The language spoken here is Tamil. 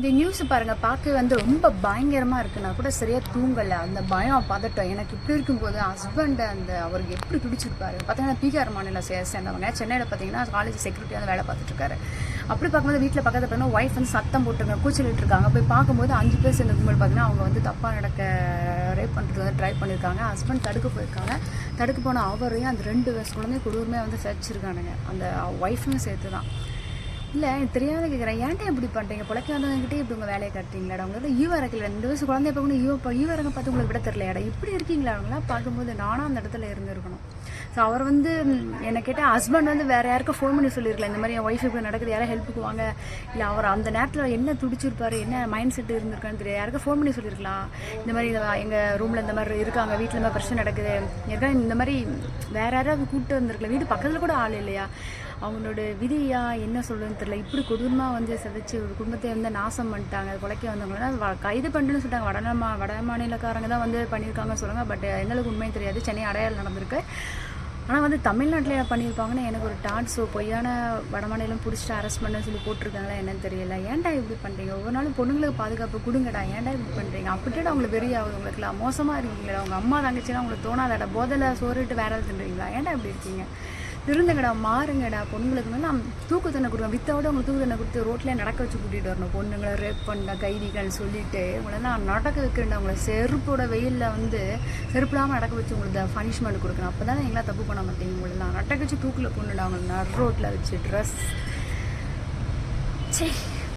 இந்த நியூஸ் பாருங்க, பார்க்க ரொம்ப பயங்கரமா இருக்கு. நான் கூட சரியா தூங்கல. அந்த பயம் பதட்டம் எனக்கு இப்படி இருக்கும்போது ஹஸ்பண்ட் அவருக்கு எப்படி பிடிச்சிருப்பாரு பார்த்தீங்கன்னா, பீகார் மாநிலம் சேர்ந்தவங்க. சென்னையில் பார்த்தீங்கன்னா காலேஜ் செக்யூரிட்டியாக வேலை பார்த்துட்டு இருக்காரு. அப்படி பார்க்கும்போது வீட்டில் பக்கத்தில் பார்த்தீங்கன்னா ஒய்ஃப் சத்தம் போட்டுருங்க, கூச்சலிட்டு இருக்காங்க. போய் பார்க்கும்போது 5 பேர் சேர்ந்த கும்பல் பார்த்தீங்கன்னா அவங்க தப்பாக நடக்க ரேப் பண்ணுறது ட்ரை பண்ணியிருக்காங்க. ஹஸ்பண்ட் தடுக்க போயிருக்காங்க. தடுக்க போன அவரையும் அந்த 2 வயசு குழந்தைய கொடூரமே சரிச்சிருக்கானுங்க. அந்த ஒய்ஃபுமே சேர்த்து தான். இல்லை எனக்கு தெரியாத கேட்குறேன், ஏன்ட்டா இப்படி பண்ணுறீங்க? பிழைக்க வந்தவங்ககிட்டே இப்படி உங்கள் வேலையை கட்டுறீங்களாடா? அவங்களால ஈவரக்கில்லை 2 வயசு குழந்தைய பார்க்கணும், ஈவரங்க பார்த்து உங்களுக்கு விட தெரியலையாடா? இப்படி இருக்கீங்களா? அவங்களாம் பார்க்கும்போது நானும் அந்த இடத்துல இருந்துருக்கணும். ஸோ அவர் என்னை கேட்டால் ஹஸ்பண்ட் வேறு யாருக்கும் ஃபோன் பண்ணி சொல்லியிருக்கலாம், இந்த மாதிரி என் ஒய்ஃப் இப்படி நடக்குது, யாரும் ஹெல்ப்புக்கு வாங்க. இல்லை அவர் அந்த நேரத்தில் என்ன துடிச்சிருப்பார், என்ன மைண்ட் செட்டு இருந்திருக்கான்னு தெரியாது. யாருக்கும் ஃபோன் பண்ணி சொல்லியிருக்கலாம், இந்த மாதிரி எங்கள் ரூமில் இந்த மாதிரி இருக்காங்க, வீட்டில் இந்த மாதிரி பிரச்சனை நடக்குது, யாருக்காவது இந்த மாதிரி வேறு யாராவது கூப்பிட்டு வந்திருக்கலாம். வீடு பக்கத்தில் கூட ஆள் இல்லையா? அவங்களோட விதியா என்ன சொல்லுன்னு தெரியல. இப்படி கொடூரமாக சிதைச்சி ஒரு குடும்பத்தை நாசம் பண்ணிட்டாங்க. கொலைக்க வந்தவங்கன்னா கைது பண்ணுன்னு சொல்லிட்டாங்க. வட மாநிலக்காரங்க தான் பண்ணியிருக்காங்கன்னு சொல்லுவாங்க. பட் எந்தளவுக்கு உண்மையும் தெரியாது. சென்னை அடையாளம் நடந்திருக்கு. ஆனால் தமிழ்நாட்டில் பண்ணியிருப்பாங்கன்னு எனக்கு ஒரு டாட். ஸோ பொய்யான வடமாநிலம் பிடிச்சிட்டு அரெஸ்ட் பண்ணுன்னு சொல்லி போட்டிருக்காங்களா என்னன்னு தெரியல. ஏன்டா இப்படி பண்ணுறீங்க? ஒவ்வொரு நாளும் பொண்ணுங்களுக்கு பாதுகாப்பு கொடுங்கடா. ஏன்டா இப்படி பண்ணுறீங்க? அப்படின்ட்டு அவங்களுக்கு வெறி ஆகுது. உங்களுக்குலாம் மோசமாக இருக்கீங்களா? அவங்க அம்மா தங்கச்சின்னா உங்களுக்கு தோணாதடா? போதில் சோறிட்டு வேற ஏதாவது தின்றீங்களா? ஏன்டா இப்படி இருக்கீங்க? திருந்துங்கடா, மாறுங்கடா. பொண்ணுங்களுக்கு நான் தூக்கு தண்டனை கொடுங்க. வித்தோட உங்களுக்கு தூக்கு தண்டனை கொடுத்து ரோட்லேயே நடக்க வச்சு கூட்டிகிட்டு வரணும். பொண்ணுங்களை ரேப் பண்ண கைதிகள் சொல்லிட்டு உங்களெல்லாம் நடக்க வைக்கிறேன். உங்களை செருப்போட வெயிலில் செருப்பு இல்லாமல் நடக்க வச்சு உங்களுக்கு பனிஷ்மெண்ட் கொடுக்கணும். அப்போ தானே எங்களாம் தப்பு பண்ண மாட்டீங்க. உங்களெல்லாம் நடக்க வச்சு தூக்கில் பொண்ணுடா. அவங்களை ரோட்டில் வச்சு ட்ரெஸ் சே